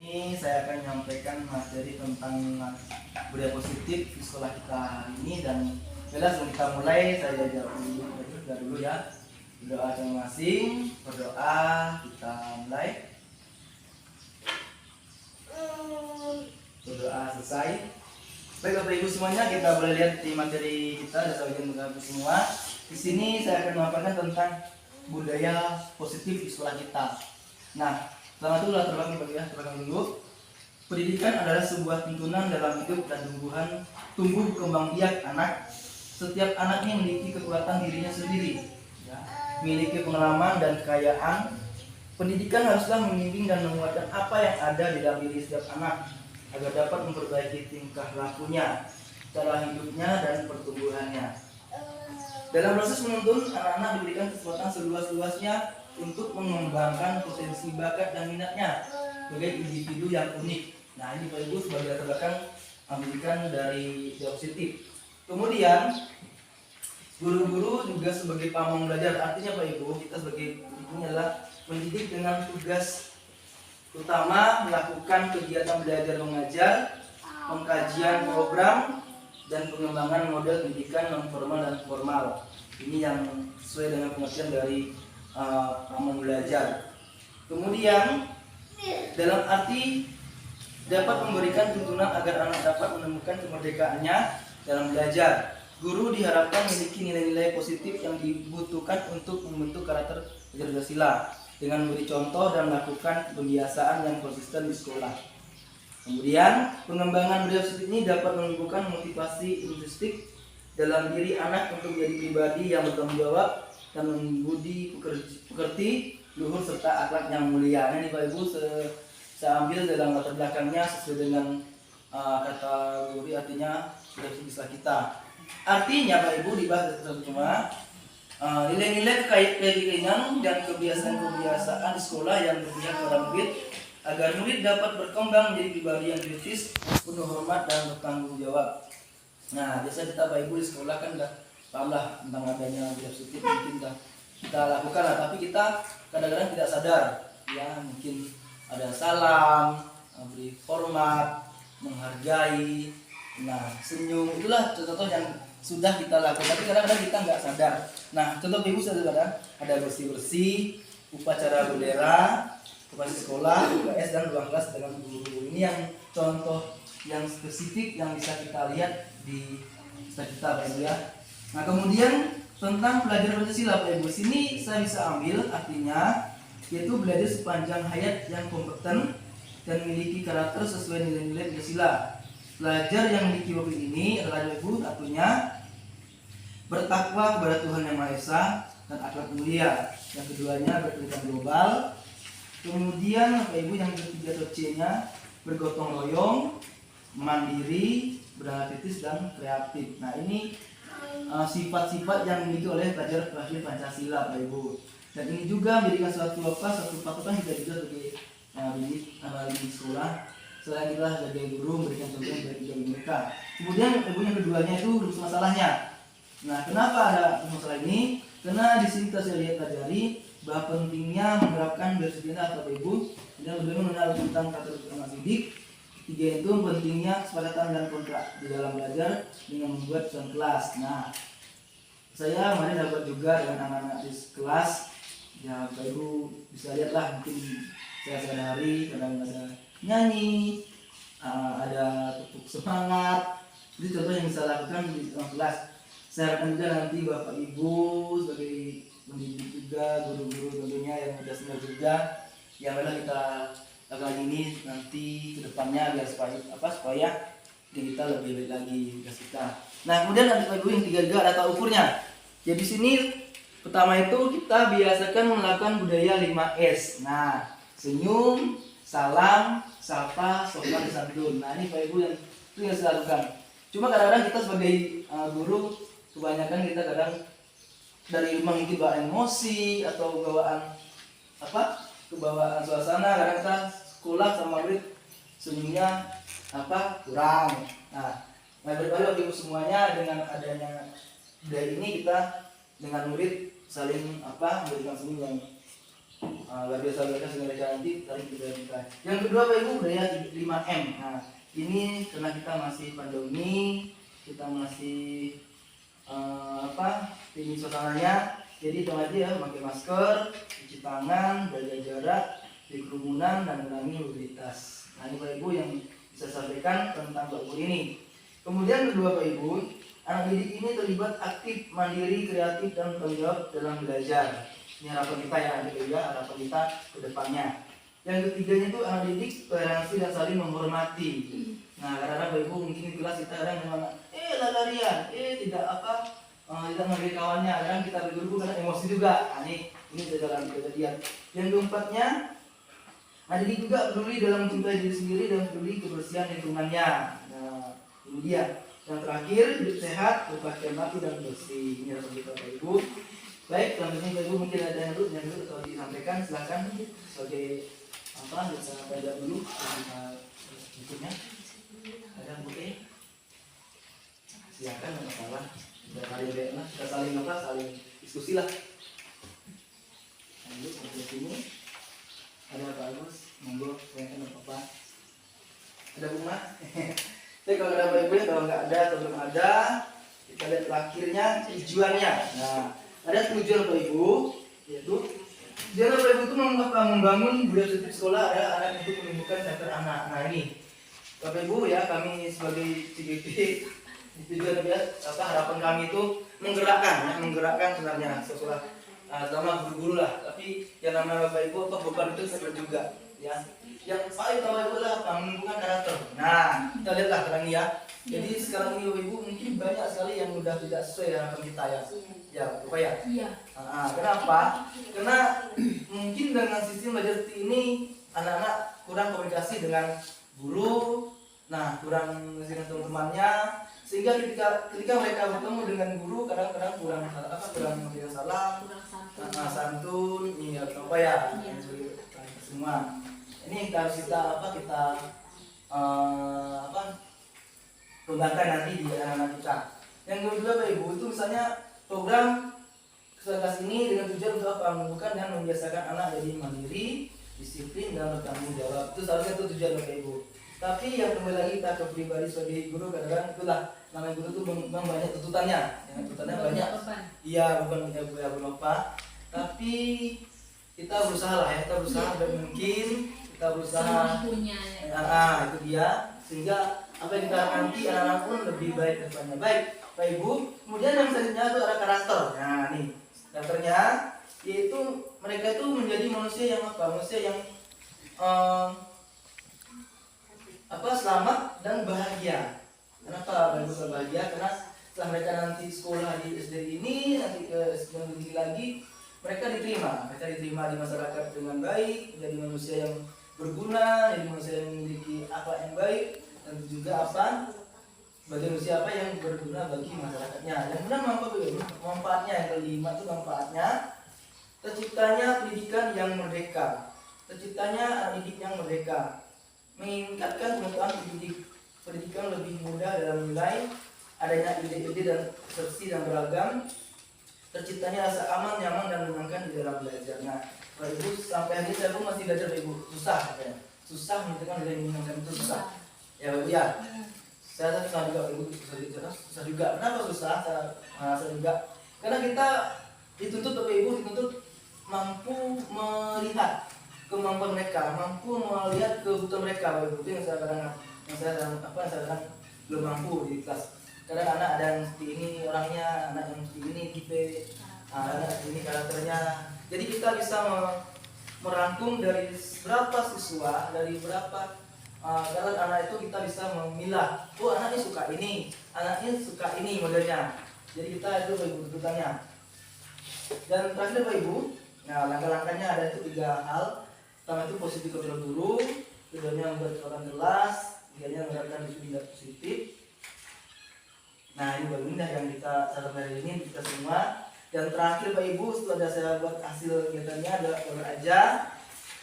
Ini saya akan menyampaikan materi tentang budaya positif di sekolah kita hari ini. Dan jelas sebelum kita mulai, saya jawab dulu ya. Berdoa masing-masing, berdoa, kita mulai. Berdoa selesai. Baik Bapak Ibu semuanya, kita boleh lihat di materi kita ada sebagian Bapak semua. Di sini saya akan memaparkan tentang budaya positif di sekolah kita. Nah, pertama itu latar belakang dulu. Pendidikan adalah sebuah tuntunan dalam hidup dan tumbuh kembang biak anak. Setiap anak ini memiliki kekuatan dirinya sendiri, ya, memiliki pengalaman dan kekayaan. Pendidikan haruslah membimbing dan menguatkan apa yang ada di dalam diri setiap anak agar dapat memperbaiki tingkah lakunya, cara hidupnya, dan pertumbuhannya. Dalam proses menuntun, anak-anak diberikan kesempatan seluas-luasnya untuk mengembangkan potensi bakat dan minatnya sebagai individu yang unik. Nah, ini Pak Ibu sebagai latar belakang pendidikan dari positif. Kemudian guru-guru juga sebagai pamong belajar. Artinya Pak Ibu, kita sebagai ini adalah mendidik dengan tugas utama melakukan kegiatan belajar mengajar, pengkajian program, dan pengembangan model pendidikan non formal dan formal. Ini yang sesuai dengan pengertian dari pamong belajar. Kemudian dalam arti dapat memberikan tuntunan agar anak dapat menemukan kemerdekaannya dalam belajar. Guru diharapkan memiliki nilai-nilai positif yang dibutuhkan untuk membentuk karakter Pancasila dengan memberi contoh dan melakukan pembiasaan yang konsisten di sekolah. Kemudian pengembangan budaya positif ini dapat menumbuhkan motivasi intrinsik dalam diri anak untuk menjadi pribadi yang bertanggung jawab dan membudi pekerti, luhur, serta akhlak yang mulia. Ini Pak Ibu saya ambil dalam latar belakangnya sesuai dengan kategori artinya istilah kita. Artinya Pak Ibu dibahas cuma nilai-nilai kekayaan dan kebiasaan-kebiasaan di sekolah yang berpihak kepada murid agar murid dapat berkembang menjadi pribadi yang kritis, penuh hormat, dan bertanggung jawab. Nah, biasa kita Pak Ibu di sekolah kan udah paham lah tentang adanya budaya positif, mungkin kita lakukan lah, tapi kita kadang-kadang tidak sadar, ya, mungkin ada salam, beri hormat, menghargai, nah, senyum, itulah contoh-contoh yang sudah kita lakukan, tapi kadang-kadang kita nggak sadar. Nah, contoh Ibu kadang ada bersih-bersih, upacara bendera, upacara sekolah, UKS, dan ruang kelas dengan guru-guru. Ini yang contoh yang spesifik yang bisa kita lihat di kita Pak Ibu ya. Nah, kemudian tentang belajar Pancasila Pak Ibu, sini saya bisa ambil artinya yaitu belajar sepanjang hayat yang kompeten dan memiliki karakter sesuai nilai-nilai Pancasila. Belajar yang memiliki waktu ini adalah Ibu artinya bertakwa kepada Tuhan Yang Maha Esa dan akhlak mulia. Yang keduanya berpendidikan global. Kemudian Bapak Ibu yang ketiga C-nya bergotong royong, mandiri, berangan kritis, dan kreatif. Nah, ini sifat-sifat yang dimiliki oleh pelajar Pancasila Bapak Ibu. Dan ini juga menjadikan satu patokan kita juga sebagai di sekolah. Selain kita sebagai guru memberikan contoh bagi mereka. Kemudian Ibu yang keduanya itu rumus masalahnya. Nah, kenapa ada masalah ini? Karena di sini kita lihat pelajari bahwa pentingnya menerapkan disiplin atau Ibu dan bagaimana mengenal tentang kategori anak didik. Tiga itu pentingnya kesepakatan dan kontrak di dalam belajar dengan membuat pesan kelas. Nah, saya kemarin dapat juga dengan anak-anak di kelas. Ya, Bapak Ibu bisa lihatlah, mungkin saya sehari kadang ada nyanyi, ada tepuk semangat. Jadi contoh yang bisa lakukan di kelas. Saya harapkan juga nanti Bapak Ibu sebagai pendidik juga, guru-guru tentunya yang sudah senior juga, yang mana kita kali ini nanti kedepannya biar supaya kita lebih baik lagi tugas kita. Nah, kemudian nanti Bapak Ibu yang tiga juga ada tolak ukurnya. Jadi sini pertama itu kita biasakan melakukan budaya 5S. Nah, senyum, salam, sapa, sopan, santun. Nah, ini Bapak Ibu yang itu yang saya lakukan. Cuma kadang-kadang kita sebagai guru kebanyakan kita kadang dari rumah mungkin bawa emosi atau kebawaan suasana, kadang kita sekolah sama murid senyumnya kurang. Nah, Bapak Ibu semuanya dengan adanya budaya ini kita dengan murid saling memberikan senyum yang Luar biasa mereka segala nanti tarik budaya kita. Yang kedua Bapak Ibu budaya 5M. Nah ini karena kita masih pandemi, kita masih ini suasananya, jadi itu aja ya, pakai masker, cuci tangan, jaga jarak di kerumunan dan mengurangi mobilitas. Nah ini Bapak Ibu yang bisa sampaikan tentang Bapak Ibu ini. Kemudian kedua Bapak Ibu, anak didik ini terlibat aktif, mandiri, kreatif dan bertanggung jawab dalam belajar. Ini harapan kita ya, adik ya, harapan kita ke depannya. Yang ketiganya itu anak didik toleransi dan saling menghormati. Nah, karena Bapak Ibu mungkin di kelas kita kadang dengan larian, tidak tidak menghargai kawannya, kadang kita berguru karena emosi juga. Nah, ini dalam kejadian. Yang keempatnya, anak didik juga peduli dalam mencintai diri sendiri dan peduli kebersihan lingkungannya. Nah, ini dia. Yang terakhir, hidup sehat, berpakaian rapi dan bersih. Ini harapan kita Bapak Ibu. Baik, selanjutnya Bapak Ibu mungkin ada yang dulu atau disampaikan, silakan sebagai bisa belajar dulu berikutnya. Ada mungkin silakan, nggak masalah. Kita saling diskusi lah. Lanjut sampai sini. Ada Pak Agus, monggo tanyakan apa? Ada bunga? Tapi kalau ada Bapak Ibu, kalau nggak ada atau belum ada, kita lihat terakhirnya tujuannya. Nah, ada tujuan Bapak Ibu, yaitu tujuan Bapak Ibu itu membangun budaya tertib sekolah adalah anak untuk menumbuhkan karakter anak. Nah ini Bapak Ibu ya, kami sebagai CGP tujuan harapan kami itu menggerakkan sebenarnya sekolah, sama guru-guru lah. Tapi yang namanya Bapak Ibu bukan itu sebenarnya juga ya. Yang paling utama itu adalah menumbuhkan karakter. Nah kita lihatlah sekarang ya. Jadi sekarang ini Bapak Ibu mungkin banyak sekali yang udah tidak sesuai harapan kita ya. Ya, Bapak ya. Iya. Kenapa? Karena mungkin dengan sistem belajar seperti ini anak-anak kurang komunikasi dengan guru, nah kurang dengan teman-temannya, sehingga ketika mereka bertemu dengan guru kadang-kadang kurang memberikan salam, santun, ini apa ya, semua. Ini harus kita kembangkan nanti di anak-anak kita. Yang kedua Bapak Ibu itu misalnya program kelas ini dengan tujuan untuk menumbuhkan dan membiasakan anak jadi mandiri, disiplin dan bertanggung jawab. Itu seharusnya itu tujuan Bapak Ibu. Tapi yang kembali lagi kita ke pribadi sebagai guru, kadang-kadang itulah namanya guru itu memang banyak tuntutannya. Tuntutannya banyak. Iya, bukan apa. Tapi kita berusaha lah ya, kita berusaha dan mungkin kita berusaha. Itu dia, sehingga apa yang kita nanti anak-anak pun lebih baik depannya. Baik, Pak Ibu. Kemudian yang selanjutnya itu ada karakter. Nah, nih karakternya yaitu mereka itu menjadi manusia yang manusia yang selamat dan bahagia. Kenapa Pak Ibu bahagia? Karena setelah mereka nanti sekolah di SD ini, nanti ke SD lagi, mereka diterima di masyarakat dengan baik, menjadi manusia yang berguna, jadi manusia yang memiliki akhlak yang baik, dan juga bagi manusia yang berguna bagi masyarakatnya. Yang benar manfaatnya yang kelima itu manfaatnya terciptanya pendidikan yang merdeka, terciptanya anak didik yang merdeka, meningkatkan pengetahuan pendidikan lebih mudah dalam menilai, adanya ide-ide dan persepsi dan beragam, terciptanya rasa aman, nyaman dan menyenangkan di dalam belajar. Nah, Bapak Ibu sampai hari ini saya pun masih belajar Bapak Ibu, susah menentukan nilai menyenangkan itu susah. Ya Bapak Ibu ya. Saya susah juga Bapak Ibu, susah juga. Kenapa susah? Saya juga. Karena kita dituntut Bapak Ibu mampu melihat kemampuan mereka, mampu melihat kebutuhan mereka Bapak Ibu. Itu yang saya kadang belum mampu di kelas. Kadang anak ada yang seperti ini orangnya, anak yang seperti ini tipe, anak ini karakternya. Jadi kita bisa merangkum dari berapa siswa, dari berapa karena anak itu kita bisa memilah. Oh anaknya suka ini, anaknya suka ini modelnya. Jadi kita itu Bapak Ibu tuntutannya. Dan terakhir Bapak Ibu, nah langkah-langkahnya ada itu 3 hal. Pertama itu positif kontrol guru, keduanya membuat catatan kelas, ketiganya menerapkan disiplin positif. Nah ini Bapak Ibu yang kita sarankan hari ini kita semua. Dan terakhir Pak Ibu, setelah saya buat hasil kegiatannya adalah olahraga aja.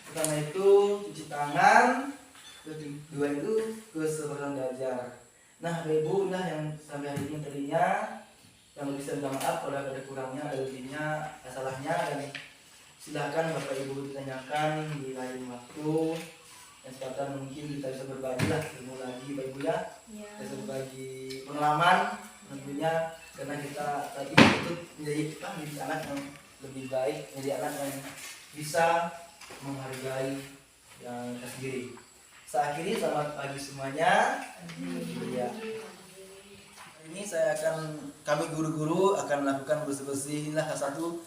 Pertama itu cuci tangan, kedua itu keseluruhan belajar. Nah Pak Ibu yang sampai hari ini tadinya yang bisa minta maaf kalau ada kurangnya, ada lebihnya, ada salahnya, dan Silakan Bapak Ibu ditanyakan di lain waktu. Dan kesempatan mungkin kita bisa berbagi lah ilmu lagi Bapak Ibu ya. Kita bisa berbagi pengalaman tentunya, karena kita tadi itu menjadi kita menjadi anak yang lebih baik, menjadi anak yang bisa menghargai yang kita sendiri. Saya akhiri, selamat pagi semuanya. Ya. Ini kami guru-guru akan melakukan bersih-bersih. Inilah salah satu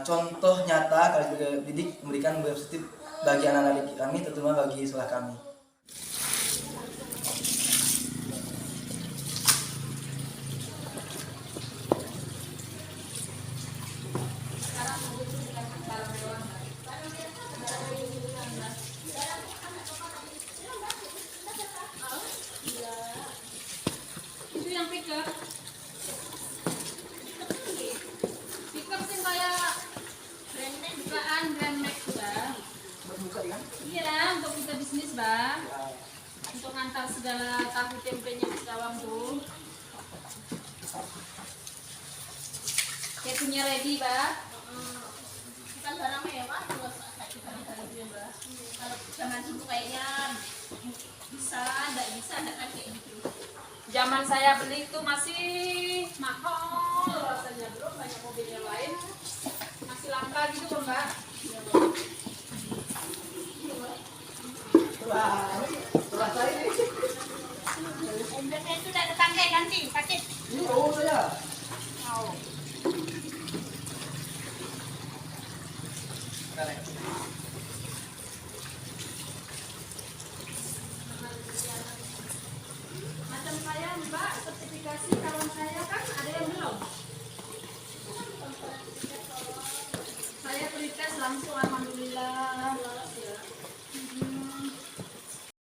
contoh nyata kali didik memberikan budaya positif bagi anak-anak didik kami, terutama bagi sekolah kami. Itu yang pick up sih kayak bukaan Grand Max bang. Berbuka ya? Iya, untuk kita bisnis bang, untuk ngantar segala tahu tempenya di Cawang tuh. Kayak punya ready bang. Bukan barang mewah kalau zaman dulu kayaknya bisa, enggak kan kayak gitu. Zaman saya beli itu masih mahal rasanya, belum banyak mobil yang lain, masih langka gitu loh mbak. Setelah saya ini. Saya itu udah tetangga ganti pakai. Ini saya. Oh. Macam saya mbak, sertifikasi kawan saya kan ada yang belum. Saya pre-tes langsung alhamdulillah.